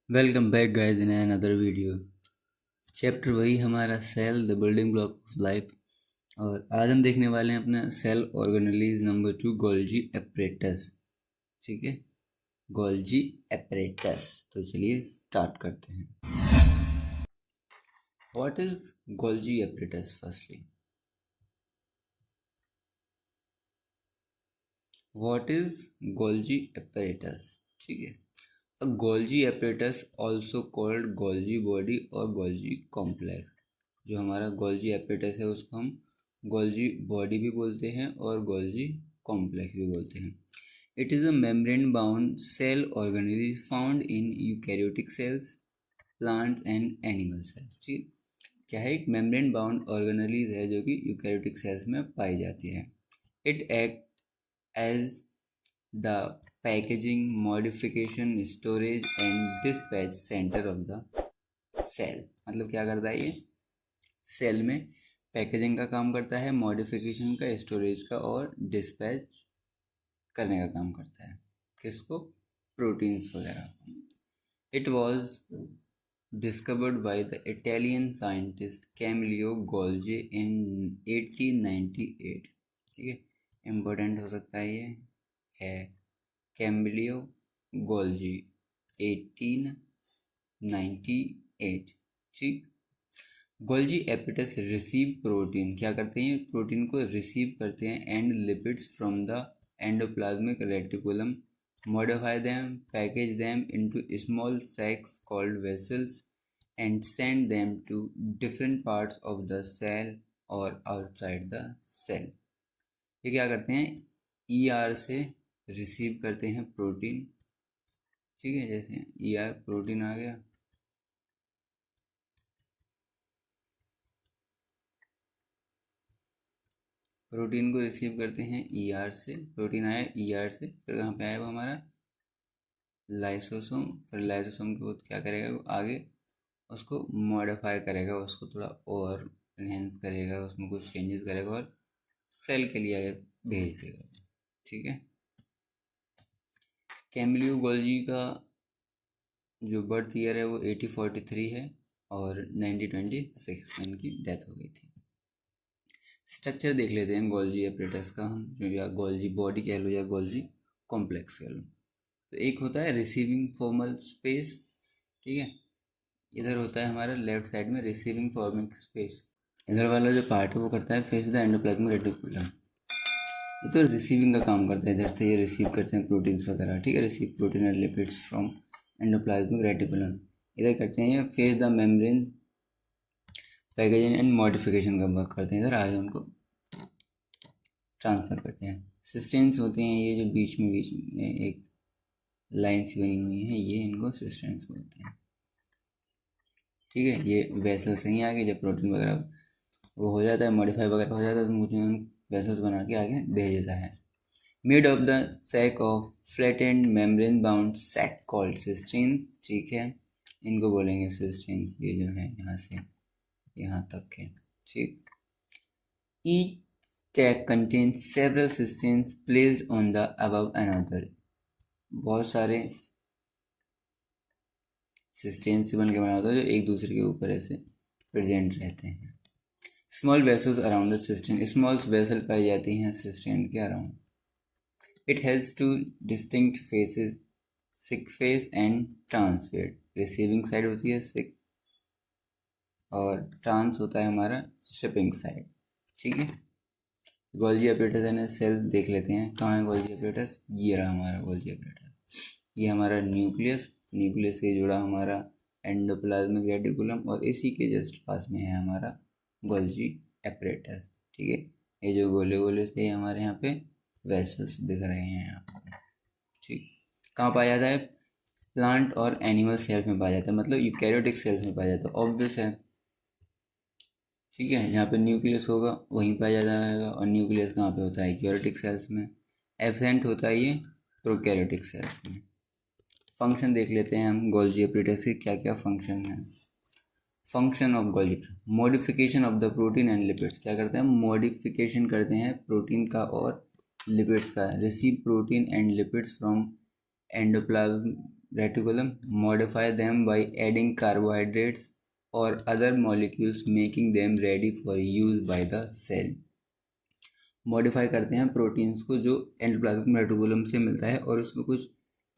Welcome back guys in another video. Chapter वही हमारा cell the building block of life. और आज हम देखने वाले हैं अपना cell organelles number 2 Golgi apparatus. ठीक है, गोल्जी एपरेटस। तो चलिए स्टार्ट करते हैं। What is Golgi apparatus? Firstly, what is Golgi apparatus? ठीक है, A Golgi apparatus also called Golgi body और Golgi complex। जो हमारा Golgi apparatus है उसको हम Golgi body भी बोलते हैं और Golgi complex भी बोलते हैं। It is a membrane bound cell organelle found in eukaryotic cells, plants and animal cells। ठीक, क्या है? एक membrane bound organelle है जो कि eukaryotic cells में पाई जाती है। It acts as the packaging, modification, storage and dispatch center of the cell। मतलब क्या करता है ये? सेल में पैकेजिंग का काम करता है, मॉडिफिकेशन का, स्टोरेज का और डिस्पैच करने का काम करता है। किसको? प्रोटीन्स वगैरह। It was discovered by the Italian scientist Camillo Golgi in 1898। ठीक है, इम्पोर्टेंट हो सकता है ये है कैमिलियो गोल्जी 1898। ठीक, गोल्जी एपिटस रिसीव प्रोटीन, क्या करते हैं? प्रोटीन को रिसीव करते हैं and lipids from the endoplasmic reticulum, modify them, package them into small sacs called vesicles and send them to different parts of the cell और outside the cell. ये क्या करते हैं? ईआर से रिसीव करते हैं प्रोटीन। ठीक है, जैसे ईआर प्रोटीन आ गया, प्रोटीन को रिसीव करते हैं ईआर से। प्रोटीन आया ईआर से, फिर कहाँ पे आया वो हमारा? लाइसोसोम। फिर लाइसोसोम के बाद क्या करेगा वो? आगे उसको मॉडिफाई करेगा, उसको थोड़ा और इन्हेंस करेगा, उसमें कुछ चेंजेस करेगा और सेल के लिए आगे भेज देगा। ठीक है, कैमिलियो गोल्जी का जो बर्थ ईयर है वो 1843 है और 1926 में इनकी डेथ हो गई थी। स्ट्रक्चर देख लेते हैं गोल्जी एपरेटस का हम, जो या गोल्जी बॉडी कह लो या गोल्जी कॉम्प्लेक्स कह लो। तो एक होता है रिसीविंग फॉर्मल स्पेस। ठीक है, इधर होता है हमारा लेफ्ट साइड में रिसीविंग फॉर्मिंग स्पेस। इधर वाला जो पार्ट है वो करता है फेस द एंडोप्लाज्मिक रेटिकुलम। ये तो रिसीविंग का काम करता है, इधर से ये रिसीव करते हैं प्रोटीन्स वगैरह। ठीक है, receive protein and lipids from endoplasmic reticulum. इधर करते हैं ये face the membrane, packaging and modification का वर्क करते हैं। इधर आगे उनको ट्रांसफ़र करते हैं। सिस्टेंस होते हैं ये जो बीच में एक लाइन सी बनी हुई है, ये इनको सिस्टेंस बोलते हैं। ठीक है, ये वेसल्स हैं आगे, जब प्रोटीन वगैरह वो हो जाता है, मॉडिफाई वगैरह हो जाता है, तो मुझे वेसल्स बना के आगे भेज देता है। Made of the sac of flattened membrane bound sac called cisterns. ठीक है, इनको बोलेंगे सिस्टेंस, ये जो है यहाँ से यहाँ तक है। ठीक, each sac contains several cisterns placed on the above another। बहुत सारे सिस्टेन्स बन के बना होता है जो एक दूसरे के ऊपर ऐसे प्रेजेंट रहते हैं। Small vesicles around the cistern, small vesicle पाई जाती हैं सिस्टेन के around. It has two distinct faces, cis face and trans face. Receiving side होती है सिक और ट्रांस होता है हमारा शिपिंग साइड। ठीक है, गोल्जी एपरेटस है, सेल देख लेते हैं कहाँ है गोल्जी एपरेटस। ये रहा हमारा गोल्जी एपरेटस, ये हमारा न्यूक्लियस, न्यूक्लियस से जुड़ा हमारा एंडोप्लाज्मिक रेटिकुलम और इसी के जस्ट पास में है हमारा गोल्जी एपरेटस। ठीक है, ये जो गोले गोले से हमारे यहाँ पे वेसल्स दिख रहे हैं यहाँ पे। ठीक, कहाँ पाया जाता है? प्लांट और एनिमल सेल्स में पाया जाता है, मतलब यूकैरियोटिक सेल्स में पाया जाता है, ऑब्वियस है। ठीक है, जहाँ पे न्यूक्लियस होगा वहीं पाया जाएगा, और न्यूक्लियस कहाँ पे होता है? यूकैरियोटिक सेल्स में। एब्सेंट होता है ये प्रोकैरियोटिक सेल्स में। फंक्शन देख लेते हैं हम गोल्जी एपरेटस के क्या क्या फंक्शन है। Function of Golgi, modification of the protein and lipids. क्या करते हैं? मॉडिफिकेशन करते हैं प्रोटीन का और लिपिड्स का। Receive protein and lipids from endoplasm reticulum, modify them by adding carbohydrates और other molecules making them ready for use by the cell. Modify करते हैं प्रोटीन्स को जो एंडोप्लाज्मिक रेटिकुलम से मिलता है और उसमें कुछ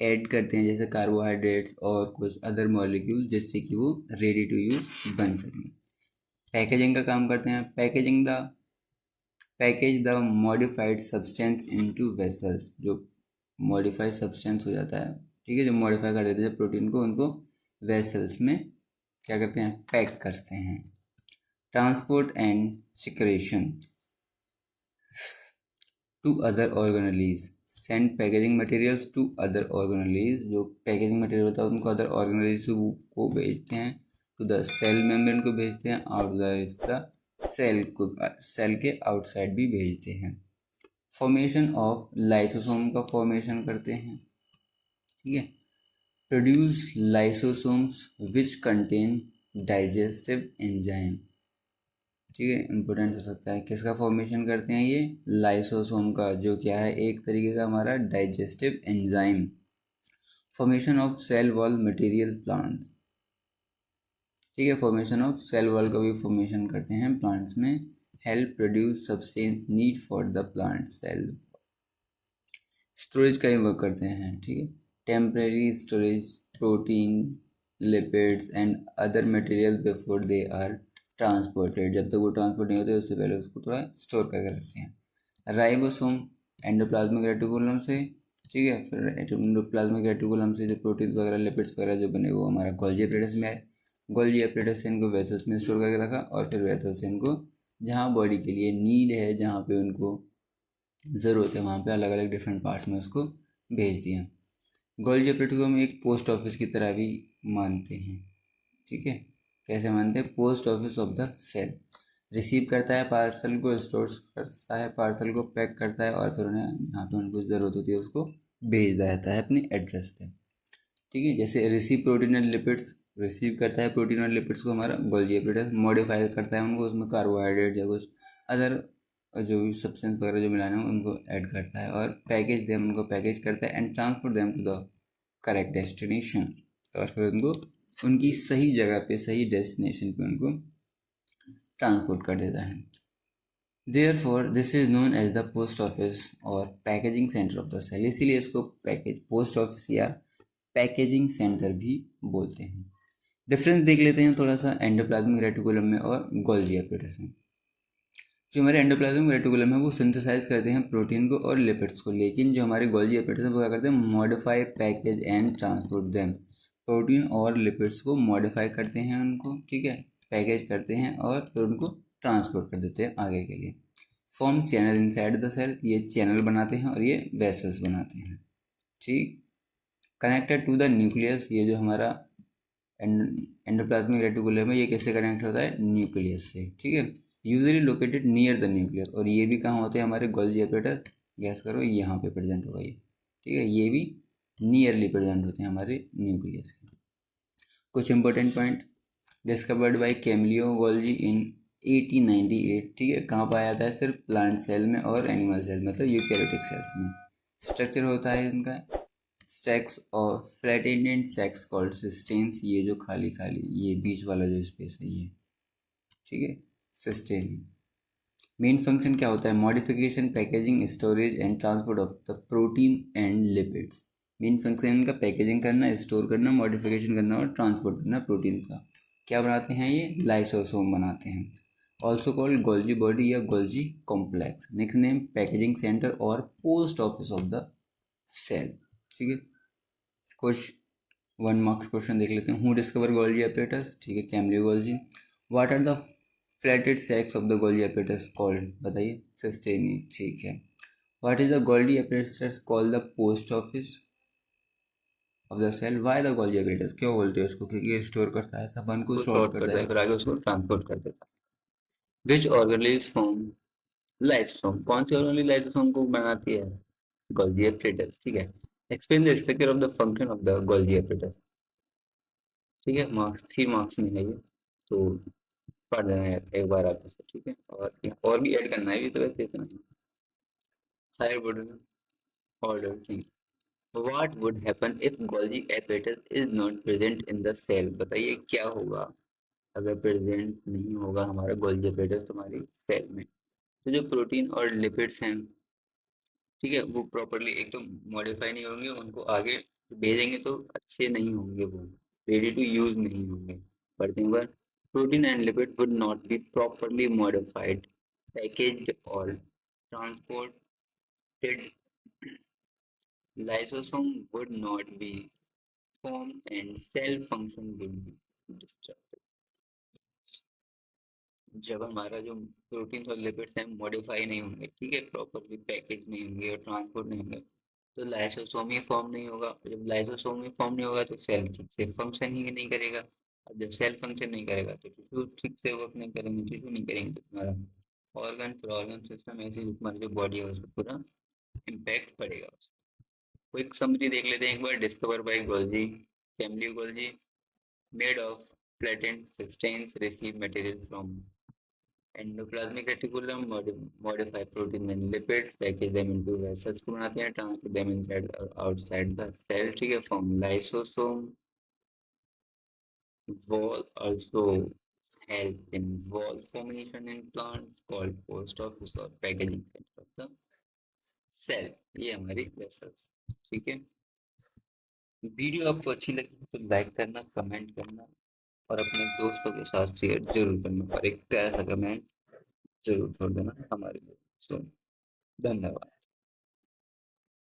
ऐड करते हैं जैसे कार्बोहाइड्रेट्स और कुछ अदर मॉलिक्यूल जिससे कि वो रेडी टू यूज़ बन सकें। पैकेजिंग का काम करते हैं। Package the modified substance into vessels, जो मॉडिफाइड सब्सटेंस हो जाता है, ठीक है, जो मॉडिफाई कर देते हैं प्रोटीन को, उनको वेसल्स में क्या करते हैं, पैक करते हैं। Transport and secretion to other organelles, send packaging materials to other organelles, जो पैकेजिंग मटेरियल होता है उनको अदर ऑर्गेनेलीज को भेजते हैं, टू द सेल मेम्ब्रेन को भेजते हैं, आउटसाइड द सेल को, सेल के आउटसाइड भी भेजते हैं। फॉर्मेशन ऑफ लाइसोसोम का फॉर्मेशन करते हैं, ठीक है। Produce lysosomes which contain digestive enzyme, ठीक है, इंपॉर्टेंट हो सकता है। किसका फॉर्मेशन करते हैं ये, लाइसोसोम का, जो क्या है एक तरीके का हमारा digestive enzyme. Formation of cell wall material plant, ठीक है, फॉर्मेशन ऑफ सेल वॉल का भी फॉर्मेशन करते हैं प्लांट्स में। Help produce substance need for the plant cell. Storage का ही वर्क करते हैं, ठीक है। Temporary storage protein, lipids and other material before they are transported, जब तक वो ट्रांसपोर्ट नहीं होते उससे पहले उसको थोड़ा स्टोर करके रखते हैं। राइबोसोम एंडोप्लाज्मिक रेटिकुलम से, ठीक है, फिर एंडोप्लाज्मिक रेटिकुलम से जो प्रोटीन वगैरह लिपिड्स वगैरह जो बने वो हमारा गोल्जी एपरेटस में है। गोल्जी एपरेटस से इनको वेसल्स में स्टोर करके रखा और फिर वेसल्स से इनको जहाँ बॉडी के लिए नीड है, जहाँ पे उनको ज़रूरत है, वहाँ पे अलग अलग डिफरेंट पार्ट्स में उसको भेज दिया। गोल्जी एपरेटस को हम एक पोस्ट ऑफिस की तरह भी मानते हैं, ठीक है। कैसे मानते हैं, post office of the cell. Receive करता है पार्सल को, स्टोर करता है पार्सल को, पैक करता है और फिर उन्हें यहाँ पे उनको ज़रूरत होती है उसको भेज देता है अपनी एड्रेस पे, ठीक है। जैसे receive protein and lipids, receive करता है प्रोटीन और लिपिड्स को हमारा गोल्जी एपरेटस, मॉडिफाई करता है उनको, उसमें कार्बोहाइड्रेट या कुछ अदर जो भी सब्सटेंस वगैरह जो मिलाने हैं उनको ऐड करता है, और पैकेज देम, उनको पैकेज करता है, and transport them to the correct destination, और फिर उनको उनकी सही जगह पे, सही डेस्टिनेशन पे उनको ट्रांसपोर्ट कर देता है। Therefore this is known as the post office और packaging centre of the cell, इसीलिए इसको पैकेज पोस्ट ऑफिस या पैकेजिंग सेंटर भी बोलते हैं। डिफरेंस देख लेते हैं थोड़ा सा एंडोप्लाज्मिक रेटिकुलम में और गोल्जी एपरेटस में। जो हमारे एंडोप्लाज्मिक रेटिकुलम है वो सिंथेसाइज करते हैं प्रोटीन को और लिपिड्स को, लेकिन जो हमारे गोल्जी एपरेटस है वो क्या करते हैं, modify, package and transport them, protein और लिपिड्स को मॉडिफाई करते हैं उनको, ठीक है, पैकेज करते हैं और फिर उनको ट्रांसपोर्ट कर देते हैं आगे के लिए। Form channel inside the cell, ये चैनल बनाते हैं और ये वेसल्स बनाते हैं, ठीक। कनेक्टेड टू द न्यूक्लियस, ये जो हमारा एंडोप्लाज्मिक रेटिकुलम है ये किससे कनेक्ट होता है, न्यूक्लियस से, ठीक है। Usually located near the nucleus, और ये भी कहाँ होते हैं हमारे गोल्जी एपरेटस, गैस करो यहाँ पे प्रेजेंट होगा ये, ठीक है, ये भी नियरली प्रेजेंट होते हैं हमारे न्यूक्लियस के। कुछ important point, discovered by Camillo Golgi in 1898, ठीक है, कहाँ पाया जाता है, सिर्फ प्लांट सेल में और एनिमल सेल मतलब यूकैरियोटिक सेल्स में। स्ट्रक्चर होता है इनका स्टैक्स और फ्लैटेंडेड सैक्स कॉल्ड सिस्टेन्स, ये जो खाली खाली ये बीच वाला जो स्पेस है ये, ठीक है, सिस्टेन। मेन फंक्शन क्या होता है, modification, packaging, storage and transport of the protein and lipids. Main function इनका पैकेजिंग करना, स्टोर करना, मॉडिफिकेशन करना और ट्रांसपोर्ट करना प्रोटीन का। क्या बनाते हैं ये, लाइसोसोम बनाते हैं। ऑल्सो कॉल्ड गोल्जी बॉडी या Golgi complex. Next name packaging centre और post office of the cell, ठीक है। कुछ 1 मार्क्स क्वेश्चन देख लेते हैं। हु डिस्कवर गोल्जी एपरेटस, ठीक है, Camillo Golgi. What are the flattened sacs of the Golgi apparatus called, बताइए, सिस्टेनी, ठीक है। What is the Golgi apparatus called the post office of the cell. Why the Golgi apparatus, क्यों बोलते हैं उसको, क्योंकि स्टोर करता है, सामान को शॉर्ट करता है, फिर आगे उसको ट्रांसपोर्ट कर देता है। विच ऑर्गेनेलिज फॉर्म लाइसोसोम, कौन सी ऑर्गेनेलिज लाइसोसोम को बनाती है, गोल्जी एपरेटस, ठीक है। Explain the structure of the function of the Golgi apparatus, ठीक है, मार्क्स 3 मार्क्स में है ये, तो पढ़ देना है एक बार आप इसे, ठीक है। और भी ऐड करना है, ये तो वैसे इतना ही higher border order thing. What would happen if Golgi apparatus is not present in the cell? बताइए क्या होगा अगर प्रेजेंट नहीं होगा हमारा गोल्गी apparatus तुम्हारी सेल में। तो जो प्रोटीन और लिपिड्स हैं, ठीक है, वो प्रॉपरली एक तो मॉडिफाई नहीं होंगे, उनको आगे भेजेंगे तो अच्छे नहीं होंगे, वो रेडी टू यूज नहीं होंगे। पढ़ते हैं बार, protein and lipid would not be properly modified, packaged और transported, lysosome would not be formed and cell function would be disrupted। जब हमारा जो प्रोटीन और लिपिड्स हैं मॉडिफाई नहीं होंगे, ठीक है, प्रॉपरली पैकेज नहीं होंगे और ट्रांसपोर्ट नहीं होंगे, तो लाइसोसोम ही फॉर्म नहीं होगा। जब लाइसोसोम ही फॉर्म नहीं होगा तो सेल ठीक से फंक्शन ही नहीं करेगा। अब जब सेल फंक्शन नहीं करेगा तो टिश्यू ठीक से वर्क नहीं करेंगे, टिश्यू नहीं करेंगे तो तुम्हारा ऑर्गन फिर ऑर्गन सिस्टम ऐसे ही तुम्हारी जो बॉडी है उस पर पूरा इम्पैक्ट पड़ेगा। क्विक समरी देख लेते हैं एक बार। Discover by Golgi, family Golgi, made of flattened sustains receive material from endoplasmic reticulum, modify protein and lipids, package them into vessels को बनाते हैं, transport them inside or outside the cell, ठीक है, from lysosome wall, also help in wall formation in plants called post office और packaging center of the cell। ये हमारी vessels, ठीक है। वीडियो आपको अच्छी लगी तो लाइक करना, कमेंट करना और अपने दोस्तों के साथ शेयर जरूर करना और एक प्यारा सा कमेंट जरूर छोड़ देना हमारे लिए। सो धन्यवाद।